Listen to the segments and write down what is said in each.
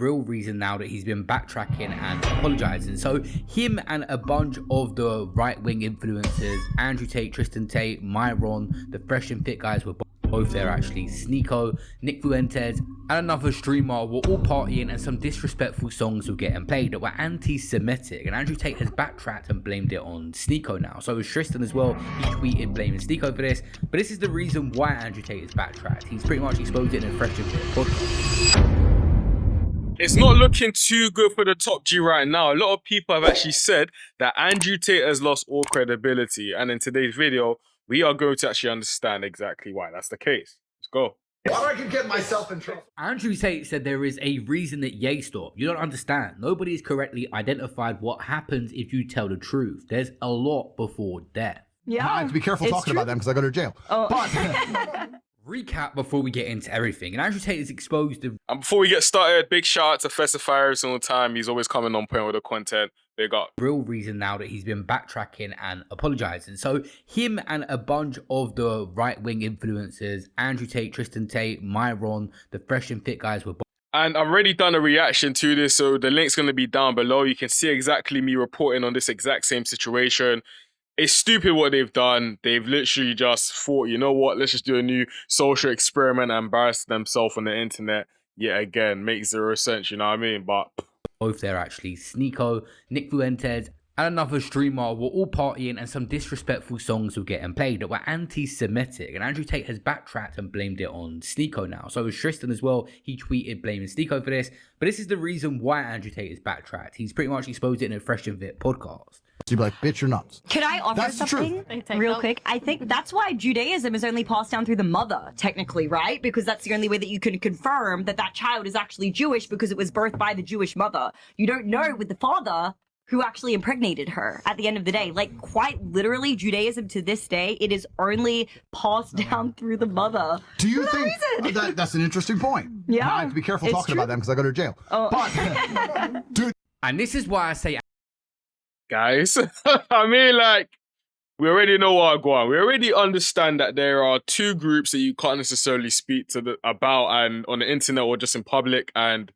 real reason now that he's been backtracking and apologizing. So him and a bunch of the right-wing influencers, Andrew Tate, Tate, Myron, the Fresh and Fit guys were both there actually, Sneako, Nick Fuentes, and another streamer were all partying, and some disrespectful songs were getting played that were anti-Semitic, and Andrew Tate has backtracked and blamed it on Sneako now. So was Tristan as well. He tweeted blaming Sneako for this, but this is the reason why Andrew Tate has backtracked. He's pretty much exposed it in a Fresh and Fit podcast. It's not looking too good for the top G right now. A lot of people have actually said that Andrew Tate has lost all credibility, and in today's video, we are going to actually understand exactly why that's the case. Let's go. Why do I get myself in trouble? Andrew Tate said there is a reason that Ye stopped. You don't understand. Nobody has correctly identified what happens if you tell the truth. There's a lot before death. Yeah. I have to be careful talking about them because I go to jail. Oh. But recap before we get into everything. And Andrew Tate is exposed to... And before we get started, big shout out to Festify every single time. He's always coming on point with the content. Big up. Real reason now that he's been backtracking and apologizing. So him and a bunch of the right-wing influencers, Andrew Tate, Tate, Myron, the Fresh and Fit guys were... And I've already done a reaction to this, so the link's going to be down below. You can see exactly me reporting on this exact same situation. It's stupid what they've done. They've literally just thought, you know what, let's just do a new social experiment and embarrass themselves on the internet yet again. Makes zero sense, you know what I mean? But both there actually, Sneako, Nick Fuentes, and another streamer were all partying, and some disrespectful songs were getting played that were anti-Semitic, and Andrew Tate has backtracked and blamed it on Sneako now. So was Tristan as well. He tweeted blaming Sneako for this, but this is the reason why Andrew Tate has backtracked. He's pretty much exposed it in a Fresh and Fit podcast. You'd be like, bitch, you're nuts. Could I offer something real quick? I think that's why Judaism is only passed down through the mother, technically, right? Because that's the only way that you can confirm that that child is actually Jewish, because it was birthed by the Jewish mother. You don't know with the father who actually impregnated her at the end of the day. Like, quite literally, Judaism to this day, it is only passed down through the mother. Do you think that's an interesting point? Yeah. I have to be careful talking about them because I go to jail. Oh. But, dude. And this is why I say... Guys, I mean, like, we already know what are going on. We already understand that there are two groups that you can't necessarily speak to about and on the internet or just in public, and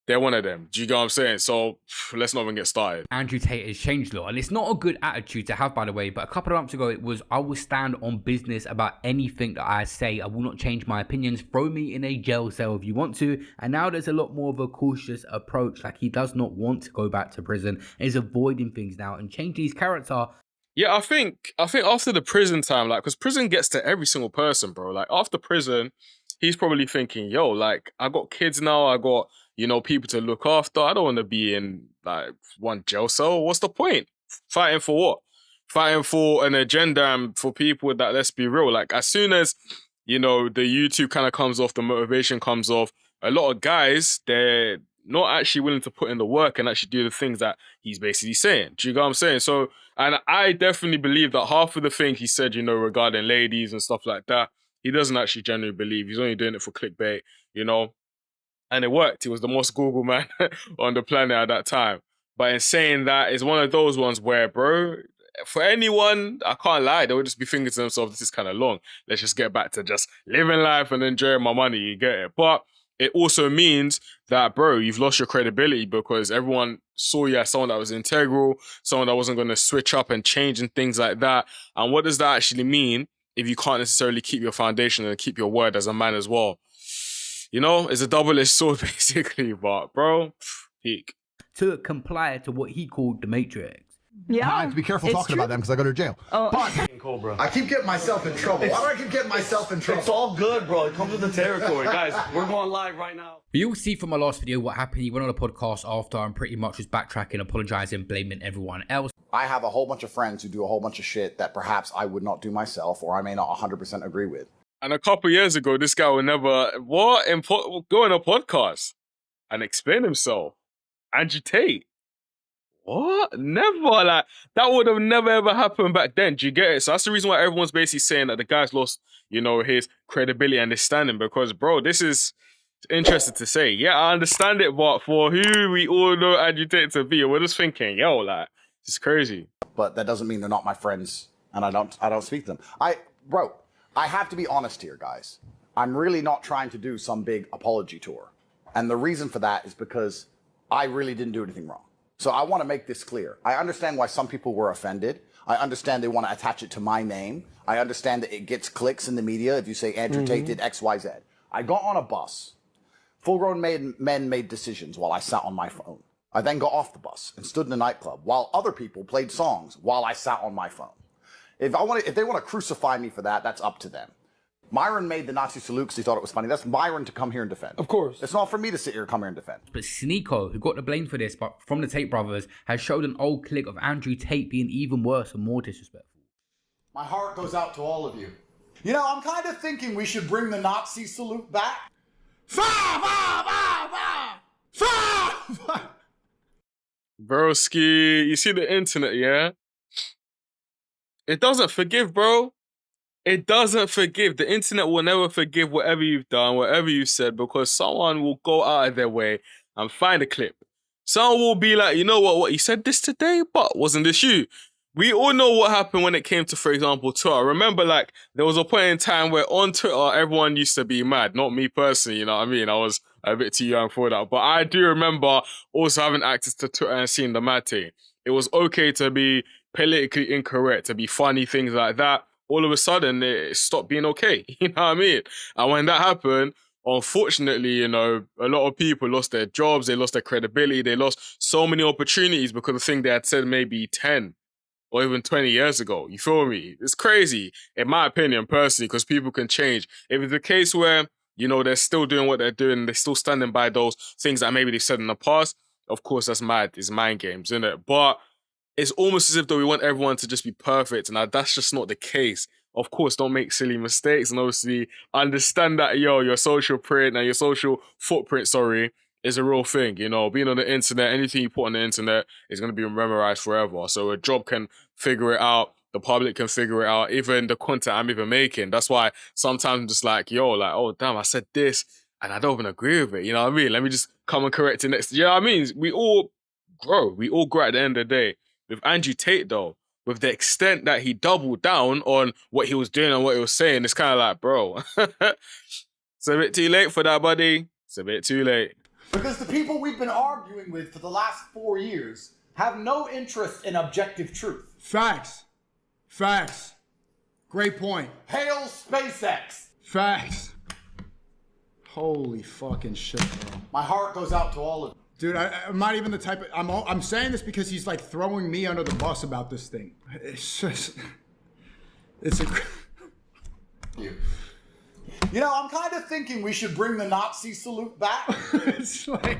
they're one of them. Do you get what I'm saying? So let's not even get started. Andrew Tate has changed a lot, and it's not a good attitude to have, by the way, but a couple of months ago it was, I will stand on business about anything that I say. I will not change my opinions. Throw me in a jail cell if you want to. And now there's a lot more of a cautious approach. Like, he does not want to go back to prison. He's avoiding things now and changing his character. Yeah, I think after the prison time, like, because prison gets to every single person, bro. Like, after prison, he's probably thinking, yo, like, I got kids now, I got, you know, people to look after. I don't want to be in, like, one jail cell. What's the point? Fighting for what? Fighting for an agenda and for people that, let's be real, like, as soon as, you know, the YouTube kind of comes off, the motivation comes off, a lot of guys, they're not actually willing to put in the work and actually do the things that he's basically saying. Do you get what I'm saying? So, and I definitely believe that half of the things he said, you know, regarding ladies and stuff like that, he doesn't actually genuinely believe. He's only doing it for clickbait, you know? And it worked. He was the most Google man on the planet at that time. But in saying that, it's one of those ones where, bro, for anyone, I can't lie, they would just be thinking to themselves, this is kind of long. Let's just get back to just living life and enjoying my money, you get it. But it also means that, bro, you've lost your credibility because everyone saw you as someone that was integral, someone that wasn't going to switch up and change and things like that. And what does that actually mean if you can't necessarily keep your foundation and keep your word as a man as well? You know, it's a double-edged sword, basically, but, bro, peak. To comply to what he called the Matrix. Yeah, I have to be careful talking about them because I go to jail. Oh. But I keep getting myself in trouble. Why do I keep getting myself in trouble? It's all good, bro. It comes with the territory. Guys, we're going live right now. You'll see from my last video what happened. He went on a podcast after and pretty much was backtracking, apologizing, blaming everyone else. I have a whole bunch of friends who do a whole bunch of shit that perhaps I would not do myself or I may not 100% agree with. And a couple years ago, this guy would never, go on a podcast and explain himself. Andrew Tate. What? Never. Like, that would have never ever happened back then. Do you get it? So that's the reason why everyone's basically saying that the guy's lost, you know, his credibility and his standing, because, bro, this is interesting to say. Yeah, I understand it, but for who we all know Andrew Tate to be, we're just thinking, yo, like, it's crazy. But that doesn't mean they're not my friends and I don't speak to them. Bro, I have to be honest here, guys. I'm really not trying to do some big apology tour. And the reason for that is because I really didn't do anything wrong. So I want to make this clear. I understand why some people were offended. I understand they want to attach it to my name. I understand that it gets clicks in the media if you say Andrew Tate did X, Y, Z. I got on a bus. Full-grown men made decisions while I sat on my phone. I then got off the bus and stood in a nightclub while other people played songs while I sat on my phone. If they want to crucify me for that, that's up to them. Myron made the Nazi salute because he thought it was funny. That's Myron to come here and defend. Of course. It's not for me to sit here and come here and defend. But Sneako, who got the blame for this but from the Tate brothers, has showed an old clip of Andrew Tate being even worse and more disrespectful. My heart goes out to all of you. You know, I'm kind of thinking we should bring the Nazi salute back. Broski, you see the internet, yeah? It doesn't forgive, bro. It doesn't forgive. The internet will never forgive whatever you've done, whatever you've said, because someone will go out of their way and find a clip. Someone will be like, you know what, you said this today, but wasn't this you? We all know what happened when it came to, for example, Twitter. Remember, like, there was a point in time where on Twitter, everyone used to be mad. Not me personally, you know what I mean? I was a bit too young for that. But I do remember also having access to Twitter and seeing the mad thing. It was okay to be politically incorrect, to be funny, things like that. All of a sudden, it stopped being okay. You know what I mean? And when that happened, unfortunately, you know, a lot of people lost their jobs, they lost their credibility, they lost so many opportunities because of the thing they had said maybe 10 or even 20 years ago. You feel me? It's crazy, in my opinion, personally, because people can change. If it's a case where, you know, they're still doing what they're doing, they're still standing by those things that maybe they said in the past, of course, that's mad. It's mind games, isn't it? But it's almost as if though we want everyone to just be perfect, and that's just not the case. Of course, don't make silly mistakes, and obviously understand that, your social print and your social footprint, is a real thing. You know, being on the internet, anything you put on the internet is going to be memorized forever. So a job can figure it out, the public can figure it out, even the content I'm even making. That's why sometimes I'm just like, oh damn, I said this, and I don't even agree with it. You know what I mean? Let me just come and correct it next. You know what I mean? We all grow at the end of the day. With Andrew Tate, though, with the extent that he doubled down on what he was doing and what he was saying, it's kind of like, bro, it's a bit too late for that, buddy. It's a bit too late. Because the people we've been arguing with for the last 4 years have no interest in objective truth. Facts. Great point. Hail SpaceX. Facts. Holy fucking shit, bro. My heart goes out to all of you. Dude, I'm not even the type of... I'm saying this because he's like throwing me under the bus about this thing. It's just... It's You know, I'm kind of thinking we should bring the Nazi salute back. It's like...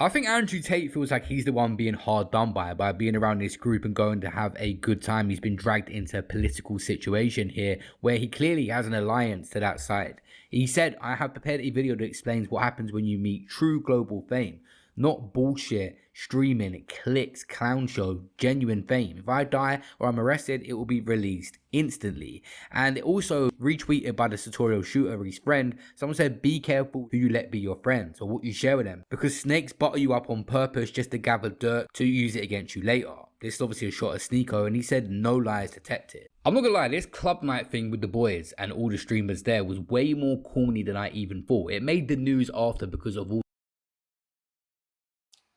I think Andrew Tate feels like he's the one being hard done by being around this group and going to have a good time. He's been dragged into a political situation here where he clearly has an alliance to that side. He said, I have prepared a video that explains what happens when you meet true global fame. Not bullshit, streaming, clicks, clown show, genuine fame. If I die or I'm arrested, it will be released instantly. And also retweeted by the tutorial shooter, his friend, someone said, be careful who you let be your friends or what you share with them, because snakes butter you up on purpose just to gather dirt to use it against you later. This is obviously a shot at Sneako, and he said no lies detected. I'm not gonna lie, this club night thing with the boys and all the streamers there was way more corny than I even thought. It made the news after because of all...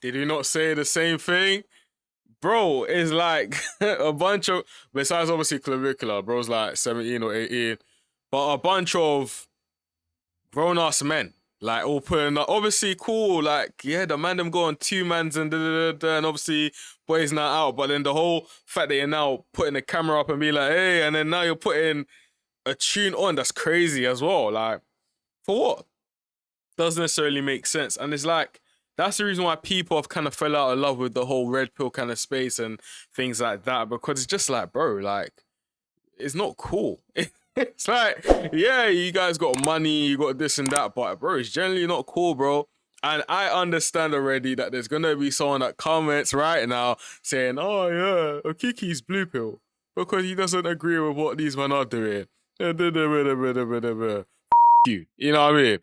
Did he not say the same thing? Bro, it's like a bunch of, besides obviously clavicular, bro's like 17 or 18, but a bunch of grown-ass men, like all putting up, obviously cool, like, yeah, the man them go on 2 mans and and obviously boys not out, but then the whole fact that you're now putting the camera up and be like, hey, and then now you're putting a tune on, that's crazy as well. Like, for what? Doesn't necessarily make sense. And it's like, that's the reason why people have kind of fell out of love with the whole red pill kind of space and things like that, because it's just like, bro, like, it's not cool. It's like, yeah, you guys got money, you got this and that, but bro, it's generally not cool, bro. And I understand already that there's gonna be someone that comments right now saying, oh yeah, Okiki's blue pill because he doesn't agree with what these men are doing. You know what I mean?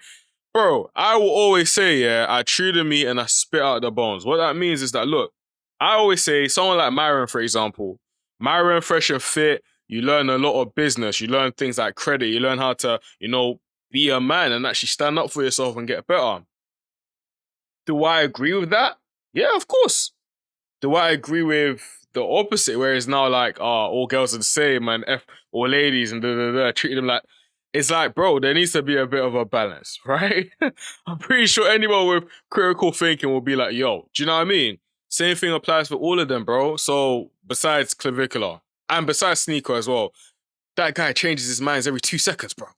Bro, I will always say, yeah, I chew the meat and I spit out the bones. What that means is that, look, I always say, someone like Myron, for example, Myron, fresh and fit, you learn a lot of business, you learn things like credit, you learn how to, you know, be a man and actually stand up for yourself and get better. Do I agree with that? Yeah, of course. Do I agree with the opposite, where it's now like, all girls are the same and F all ladies and treat them like, it's like, bro, there needs to be a bit of a balance, right? I'm pretty sure anyone with critical thinking will be like, yo, do you know what I mean? Same thing applies for all of them, bro. So besides Clavicular and besides Sneako as well, that guy changes his minds every 2 seconds, bro.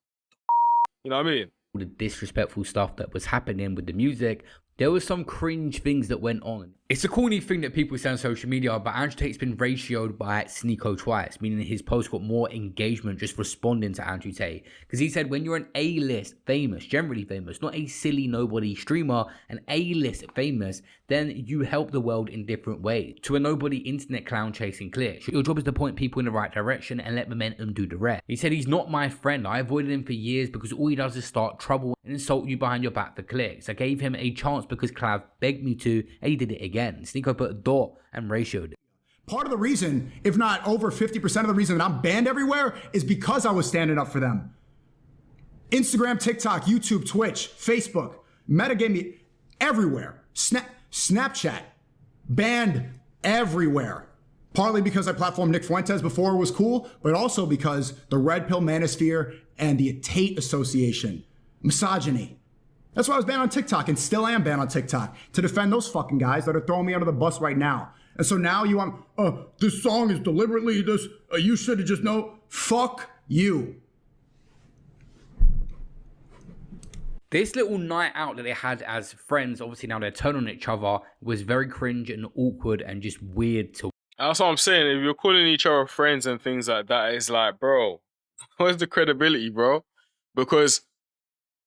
You know what I mean? All the disrespectful stuff that was happening with the music, there was some cringe things that went on. It's a corny thing that people say on social media, but Andrew Tate's been ratioed by Sneako twice, meaning his post got more engagement just responding to Andrew Tate. Because he said when you're an A-list famous, generally famous, not a silly nobody streamer, an A-list famous, then you help the world in different ways. To a nobody internet clown chasing clicks, your job is to point people in the right direction and let momentum do the rest. He said he's not my friend. I avoided him for years because all he does is start trouble and insult you behind your back for clicks. I gave him a chance because Clav begged me to, and he did it again. Sneako put a dot and ratioed it. Part of the reason, if not over 50% of the reason that I'm banned everywhere, is because I was standing up for them. Instagram, TikTok, YouTube, Twitch, Facebook, Meta gave me everywhere. Snapchat, banned everywhere. Partly because I platformed Nick Fuentes before it was cool, but also because the Red Pill Manosphere and the Tate Association, misogyny. That's why I was banned on TikTok and still am banned on TikTok, to defend those fucking guys that are throwing me under the bus right now. And so now you want, this song is deliberately this, you should have just known. Fuck you. This little night out that they had as friends, obviously now they're turning on each other, was very cringe and awkward and just weird to. That's what I'm saying. If you're calling each other friends and things like that, it's like, bro, where's the credibility, bro? Because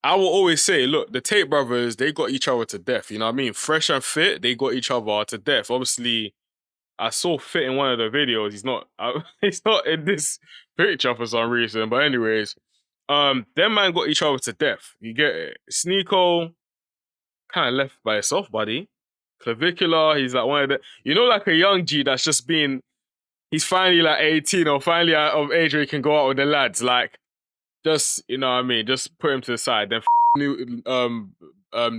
I will always say, look, the Tate brothers, they got each other to death. You know what I mean? Fresh and Fit, they got each other to death. Obviously, I saw Fit in one of the videos. He's not in this picture for some reason. But anyways, them man got each other to death. You get it? Sneako kind of left by himself, buddy. Clavicular, he's like one of the, like a young G that's just been, he's finally like 18 or finally out of age where he can go out with the lads. Like, just, you know what I mean? Just put him to the side. Then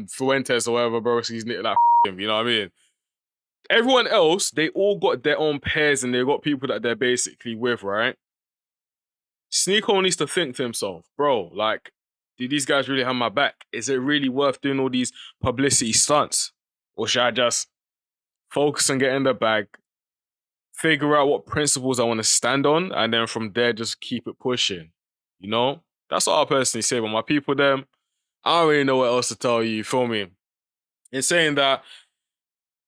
Fuentes or whatever, bro, he's like him, you know what I mean? Everyone else, they all got their own pairs and they got people that they're basically with, right? Sneako needs to think to himself, bro, like, do these guys really have my back? Is it really worth doing all these publicity stunts? Or should I just focus on getting the bag, figure out what principles I want to stand on, and then from there, just keep it pushing? You know? That's what I personally say. But my people, them, I don't really know what else to tell you, you feel me? In saying that,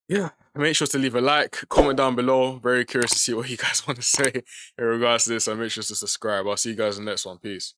yeah, make sure to leave a like, comment down below. Very curious to see what you guys want to say in regards to this. And make sure to subscribe. I'll see you guys in the next one. Peace.